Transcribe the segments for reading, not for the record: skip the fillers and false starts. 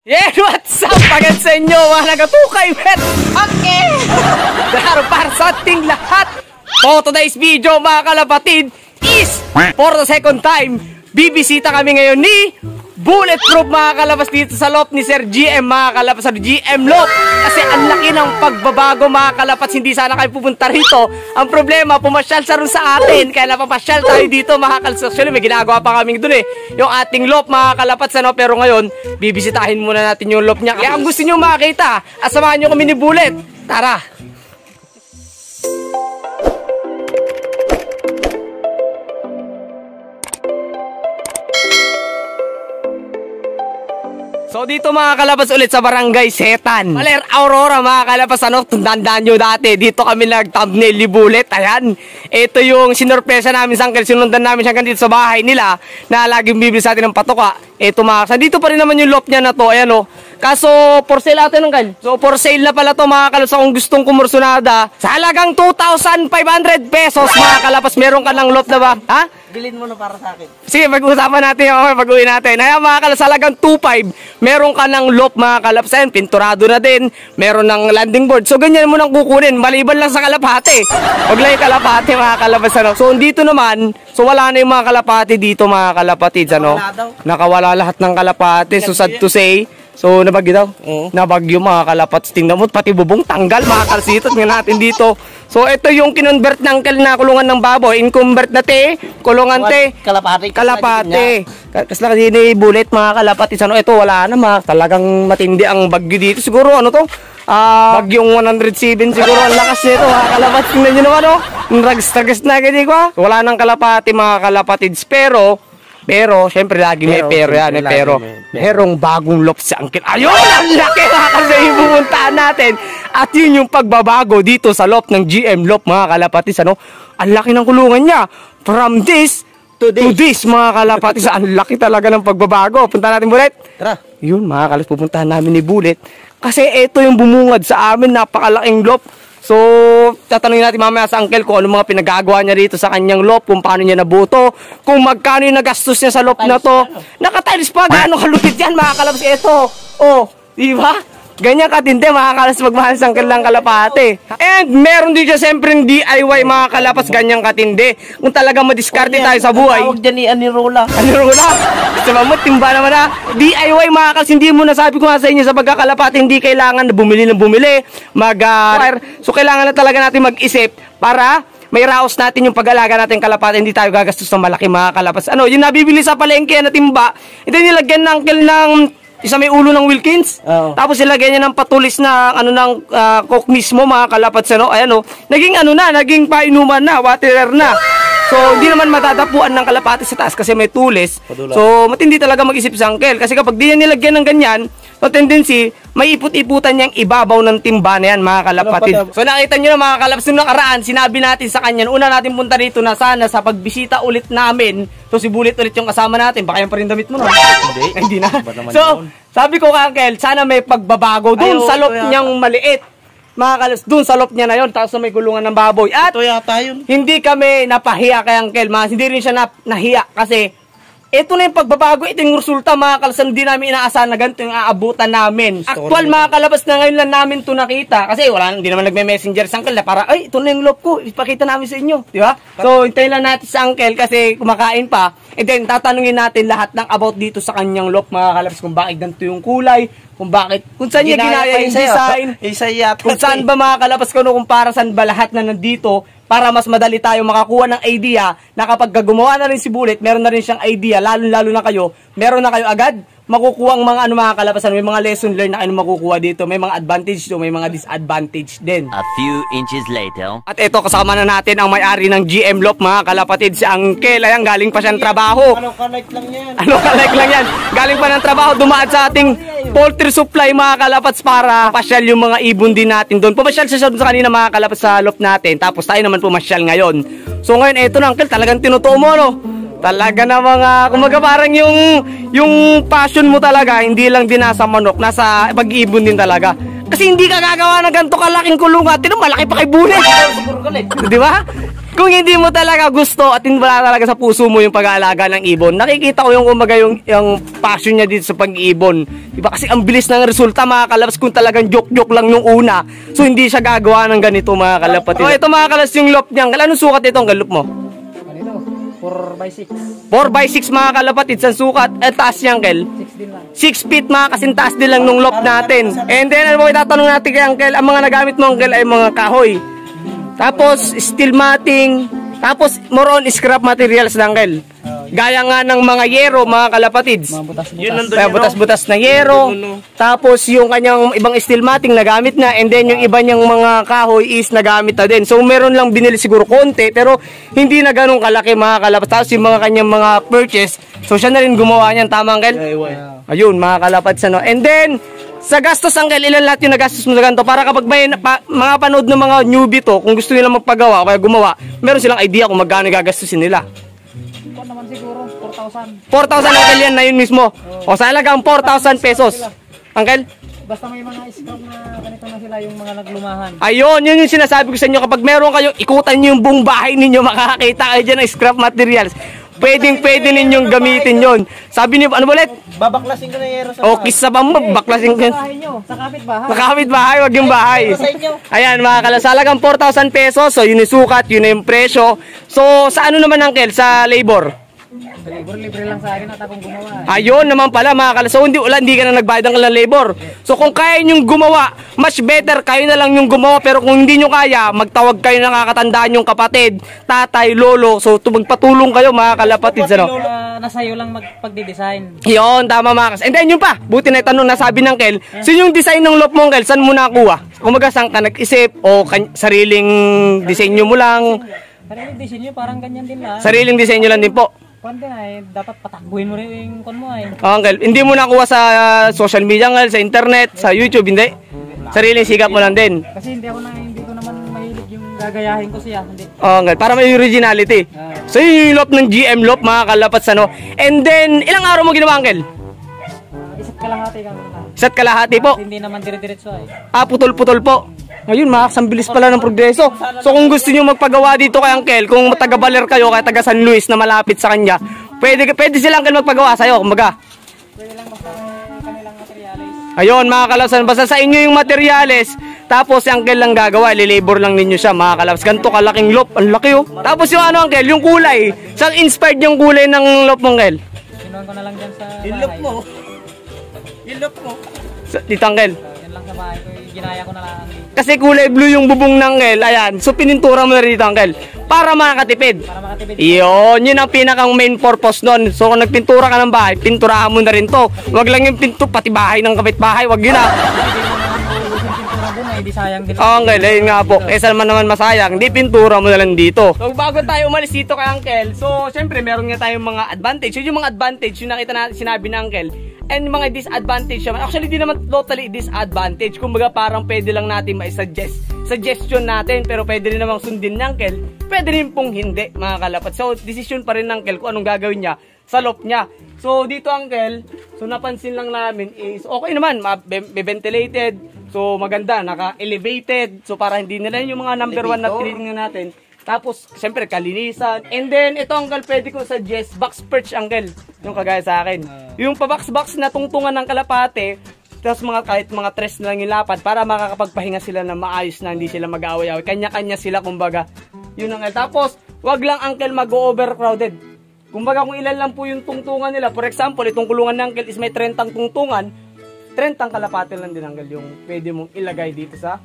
Yeah, what's up? Pagod sa inyo, mga nagatukay, met! Okay! Dahil para sa ating lahat, for today's video, mga kalapatid, is, for the second time, bibisita kami ngayon ni Bulletproof, mga kalabas, dito sa loob ni Sir GM, mga kalabas, sa GM Lop. Kasi ang laki ng pagbabago, mga kalapats, hindi sana kayo pupunta rito. Ang problema, pumasyal sa rin sa atin, kaya napapasyal tayo dito, mga kalapats. Actually, may ginagawa pa kaming dun yung ating Lop, mga kalapats, ano? Pero ngayon, bibisitahin muna natin yung Lop niya. Kaya kung gusto nyo makakita, asamahan nyo kami ni Bullet. Tara! So dito mga kalabas ulit sa Barangay Setan, Baler Aurora, mga kalabas, ano, tandaan nyo dati, dito kami nag-thumbnail ni Bullet. Ayan, ito yung sinurpresa namin sa uncle, sinundan namin siya hanggang dito sa bahay nila, na laging bibili sa atin ng patoka. Ito mga kalabas, dito pa rin naman yung lop niya na to, ayan o. Kaso, for sale atin uncle. So for sale na pala to, mga kalabas, kung gustong kumursunada, sa halagang 2,500 pesos, mga kalabas, meron ka ng lop na ba? Ha? Bilhin mo na para sa akin. Sige, pag-uusapan natin yung pag-uwi natin. Ayan mga kalabas, halagang 2,500, meron ka ng lop, mga kalabas. Ayan, pinturado na din, meron ng landing board. So ganyan mo nang kukunin, maliban lang sa kalapate. Huwag lang yung kalapate, mga kalabas, ano. So dito naman, so wala na yung mga kalapate dito, mga kalapatids, ano. Nakawala lahat ng kalapate, so sad to say. So nabagyo daw? Nabagyo, mga kalapats. Tingnan mo, pati bubong tanggal, mga kalsitot nga natin dito. So ito yung kinonvert ng na kulungan ng baboy. In-convert na te, kulungan te. Kalapate. Kalapate. Kasi lang ni Bullet, mga kalapats. Ano, ito wala na, talagang matindi ang bagyo dito. Siguro ano to? Bagyong 107 siguro ang lakas nito, mga kalapats. Tingnan nyo naman, no? Rags na ganyan ko. So, wala nang kalapate, mga kalapatids. Pero, syempre, lagi may pero yan, pero. Merong bagong lop sa uncle. Ayun, ang laki, kasi yung pumuntaan natin. At yun yung pagbabago dito sa lop ng GM Lop, mga kalapatis, ano? Ang laki ng kulungan niya. From this to this, mga kalapatis. Ang laki talaga ng pagbabago. Punta natin, Bullet. Tara. Yun, mga kalapatis, pupuntahan namin ni Bullet. Kasi ito yung bumungad sa amin, napakalaking lop. So, tatanungin natin mamaya sa uncle kung ano mga pinagagawa niya rito sa kanyang lop, kung paano niya nabuto, kung magkano yung nagastos niya sa lop na to. Naka-tiles pa, gaano kalupit yan, mga kalabas. Ito, oh, di ba? Ganyan katindi, mga kalabas, magmahal sa uncle ng kalapate. And meron din siya siyempre DIY, mga kalapas, ganyang katindi. Kung talagang madiskarte tayo sa buhay. Tawag dyan ni Anirola. Anirola? Sa mamut, timba naman na. DIY, mga kalabas, hindi mo nasabi ko nga sa inyo sa pagkakalapate, hindi kailangan na bumili ng bumili. So kailangan na talaga natin mag-isip para may raos natin yung pag-alaga natin kalapate, hindi tayo gagastos ng malaki, mga kalapas. Ano, yung nabibili sa palengke na timba, ito nilagyan ng uncle ng isa may ulo ng Wilkins. Tapos ilagay niya ng patulis na ano ng coke mismo, mga kalapats, ano. Ayan, naging ano na, naging painuman na, waterer na. So hindi naman matatapuan ng kalapati sa taas kasi may tulis. So matindi talaga mag-isip sa uncle kasi kapag di niya nilagyan ng ganyan, so tendency may iput-iputan niyang ibabaw ng timba na yan, mga kalapatid. So nakita nyo na, mga kalapatid, nung nakaraan, sinabi natin sa kanya, una natin punta rito na sana sa pagbisita ulit namin, so si Bullet ulit yung kasama natin. Baka yung pa rin damit mo, no? Hindi na. So sabi ko ka, uncle, sana may pagbabago dun sa lop niyang maliit. Mga kalapatid, dun sa lop niya na yun, tapos may gulungan ng baboy. At ito yata yun. Hindi kami napahiya kay uncle, hindi rin siya nahiya kasi ito na yung pagbabago, ito yung resulta, mga kalasan, hindi namin inaasahan na ganito yung aabutan namin. Actual, mga kalabas, na ngayon lang namin ito nakita. Kasi hindi naman nagme-messenger sa uncle na para, ay, ito na yung lop ko, ipakita namin sa inyo. Di ba? So, hintayin lang natin sa uncle kasi kumakain pa. And then, tatanungin natin lahat ng about dito sa kanyang lop, mga kalabas, kung bakit ganito yung kulay, kung saan niya ginaya yung design, kung saan ba, mga kalabas, kung para saan ba lahat na nandito, para mas madali tayo makakuha ng idea na kapag gumawa na rin si Bullet, meron na rin siyang idea, lalo na kayo, meron na kayo agad makukuha ang mga mga kalabasan, may mga lesson learned na makukuha dito, may mga advantage to, may mga disadvantage din. A few inches later. At ito, kasama na natin ang may-ari ng GM Lop, mga kalapatid, si Uncle. Ayan, galing pa siyang trabaho. Ano ka-like lang yan? Ano ka-like lang yan? Galing pa ng trabaho, dumaan sa ating poultry supply, mga kalapats, para pasyal yung mga ibon din natin doon. Pumasyal siya sa kanina, mga kalapats, sa lop natin. Tapos tayo naman pumasyal ngayon. So ngayon, eto na, Uncle, talagang tinutuo mo, no? Talaga na mga, kumaga parang yung passion mo talaga, hindi lang din nasa manok, nasa pag-iibon din talaga. Kasi hindi ka gagawa ng ganito kalaking kulungan, malaki pa kay Bullet. Di ba? Kung hindi mo talaga gusto at hindi wala talaga sa puso mo yung pag-aalaga ng ibon, nakikita ko yung kumbaga yung passion niya dito sa pag-ibon. Diba? Kasi ang bilis ng resulta mga kalabs kung talagang joke-joke lang nung una. So hindi siya gagawa ng ganito mga kalapatid. So ito mga kalabs yung loop niya. Anong sukat ito ang loop mo? 4x6. 4x6 mga kalapatid sa sukat. Taas niya Uncle. 6 din lang. 6 feet mga kasintaas din lang nung loop natin. And then ano ba itatanong natin kay Uncle? Ang mga nagamit mo Uncle ay mga kahoy. Tapos steel matting. Tapos more on scrap materials na Uncle. Gaya nga ng mga yero mga kalapatids. Mga Butas-butas na yero. Tapos yung kanyang ibang steel matting nagamit na. And then yung iba niyang mga kahoy is nagamit na din. So meron lang binili siguro konti. Pero hindi na ganun kalaki mga kalapatids. Tapos yung mga kanyang mga purchase. So siya na rin gumawa niyan. Tama Uncle? Ayun mga kalapatids ano. And then sa gastos Uncle, ilan lahat yung nagastos mo sa ganito? Para kapag may mga panood ng mga newbie to, kung gusto nila magpagawa o kaya gumawa, meron silang idea kung magkano gagastusin nila. Ito naman siguro, 4,000. 4,000 Uncle yan na yun mismo. O sa halagang 4,000 pesos. Uncle? Basta may mga scrap na ganito na sila yung mga naglumahan. Ayun, yun yung sinasabi ko sa inyo. Kapag meron kayo, ikutan nyo yung buong bahay ninyo, makakakita kayo dyan ng scrap materials. Pwede ninyong gamitin yon. Sabi niyo, ano ulit? Babaklasin ko na yero sa O, kisa ba mo, baklasin ko. Sa bahay nyo, sa kapitbahay. Sa kapitbahay, wag yung bahay. Sa inyo. Ayan, mga kalasalagang 4,000 pesos. So, yun yung sukat, yun yung presyo. So, sa ano naman, Uncle? Sa labor? Libre lang sa akin at akong gumawa. Ayun naman pala, mga kalas. So, hindi ka na nagbayad ng labor. So, kung kaya nyong gumawa, much better, kayo na lang yung gumawa. Pero kung hindi nyo kaya, magtawag kayo na nakakatandaan yung kapatid, tatay, lolo. So, magpatulong kayo, mga kalapatids. Ano? Nasa iyo lang magpagdi-design. Yun, tama mga kas. And then yun pa, buti na itanong na sabi ng Kel, sino yung design ng loop mo Kel? Saan mo nakuha? Kung saan ka nag-isip o sariling disenyo mo lang? Sariling disenyo, parang ganyan din lang. Sariling disenyo lang din po. Kundi nga dapat patakbuhin mo rin yung kon mo Uncle, hindi mo nakuha sa social media Uncle, sa internet, sa YouTube, hindi? Sariling sikap mo lang din. Kasi hindi ko naman mahilig yung gagayahin ko siya. Hindi. Uncle, para may originality. So yun yung loop ng GM loop, mga kalapats ano. And then, ilang araw mo ginawa Uncle? Isa't kalahati kami na. Isa't kalahati po. Hindi naman dire-diretso Putol-putol po. Ngayon, ang bilis pala ng progreso. So kung gusto niyo magpagawa dito kay Uncle, kung taga Baler kayo, kaya taga San Luis na malapit sa kanya, pwede sila Uncle magpagawa sa'yo, kumbaga. Pwede lang basta kanilang materyales. Ayun, mga kalabs, basta sa inyo yung materyales, tapos si Uncle lang gagawa, lilabor lang ninyo siya, mga kalabs. Ganito kalaking loop, ang laki oh. Tapos yung ano Uncle, yung kulay, saan inspired yung kulay ng loop mo Uncle? Sinuhan ko na lang dyan sa bahay. Yung loop mo. Yung loop mo. Dito Uncle. Yan lang sa bahay ko, ginaya ko na lang. Kasi kulay blue yung bubong ng Uncle, ayan. So pinintura mo na dito Uncle, para makakatipid. Para makatipid. Yun ang pinakang main purpose nun. So kung nagpintura ka ng bahay, pinturahan mo na rin to. Wag lang yung pinto, pati bahay ng kapitbahay, wag yun Hindi sayang din. Uncle, ayun nga po. Kesa naman masayang, di pintura mo na lang dito. So bago tayo umalis dito kay Uncle, so syempre meron nga tayong mga advantage. Yung mga advantage, yung nakita natin, sinabi ng Uncle. And mga disadvantage naman. Actually, di naman totally disadvantage. Kumbaga parang pwede lang natin suggestion natin, pero pwede rin namang sundin ng Uncle. Pwede rin pong hindi, mga kalapat. So, decision pa rin ng Uncle kung anong gagawin niya sa loop niya. So, dito Uncle, so napansin lang namin is okay naman, ventilated. So, maganda, naka-elevated. So, para hindi nila yung mga number 1 na tinitingnan natin. Tapos, siyempre, kalinisan. And then, ito Uncle, pwede ko suggest, box perch Uncle. Yung kagaya sa akin. Yung pa-box-box na tungtungan ng kalapate, tapos kahit mga tres na lang yung lapad, para makakapagpahinga sila na maayos na hindi sila mag-aaway-away. Kanya-kanya sila, kumbaga. Yun Uncle. Tapos, wag lang Uncle mag-overcrowded. Kumbaga, kung ilan lang po yung tungtungan nila. For example, itong kulungan ng Uncle is may 30 tungtungan. 30 kalapate lang din Uncle yung pwede mong ilagay dito sa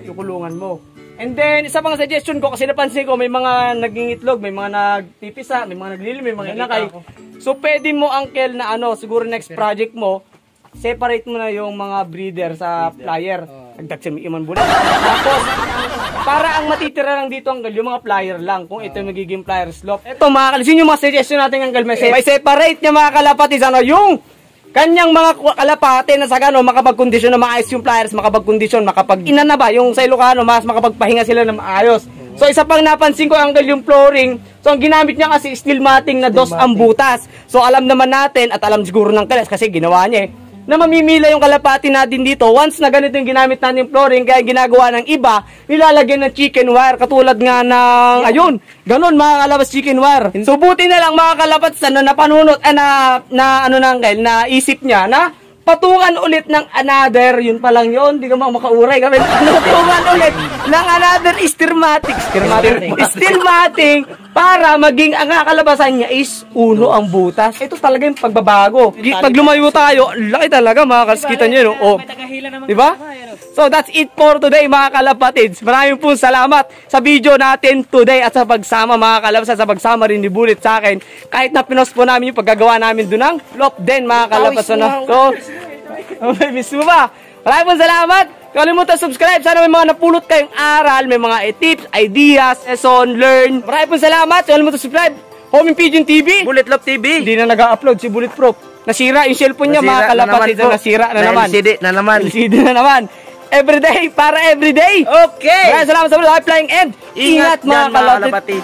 yung kulungan mo. And then, isa pang suggestion ko, kasi napansin ko, may mga naging-itlog, may mga nagpipisa, may mga naglili, may mga inakay. So, pwede mo, Uncle, na siguro next project mo, separate mo na yung mga breeder sa flyer. Nagdagsimiman bulan. Tapos, para ang matitira lang dito, Uncle, yung mga flyer lang, kung ito yung magiging flyer slope. Ito, mga kalapatis, yung mga suggestion natin, Uncle, may separate niya, mga kalapatis, yung kanyang mga kalapate na sa gano makapagkondisyon na maayos yung flyers, makapagkondisyon, inanaba yung sa Ilocano, mas makapagpahinga sila na maayos. So isa pang napansin ko Uncle yung flooring. So ang ginamit niya kasi steel matting na dos ang butas. So alam naman natin at alam siguro ng Keles kasi ginawa niya na mamimila yung kalapati natin dito. Once na ganito yung ginamit natin yung flooring, kaya ginagawa ng iba, nilalagyan ng chicken wire. Katulad nga ng, ayun, ganun mga kalabas, chicken wire. So buti na lang mga kalabas, na isip niya na patungan ulit ng another, yun pa lang yun, di ka makauray kami, patungan ulit ng another stilmating para maging ang kakalabasan niya is uno ang butas. Ito talaga yung pagbabago. Pag lumayo tayo, laki talaga mga kaskita nyo, no? Oh. Diba? So that's it for today mga kalapatids. Maraming po salamat sa video natin today at sa pagsama mga kalabas, sa pagsama rin ni Bullet sa akin. Kahit na pinost po namin yung paggagawa namin doon ng flop din mga kalabas. So, may miss mo ba? Maraming po salamat. Kalimutan subscribe. Sana may mga napulot kayong aral, may mga tips, ideas, lesson, learn. Maraming po salamat. Kalimutan subscribe. Homing Pigeon TV. Bullet Love TV. Hindi na nag-upload si Bulletproof. Nasira yung cellphone niya mga kalapatid. Nasira na naman. LCD na naman. LCD na naman. Everyday para everyday. Okay. Maraming salamat sa mga flying end. Ingat mga kalapatid.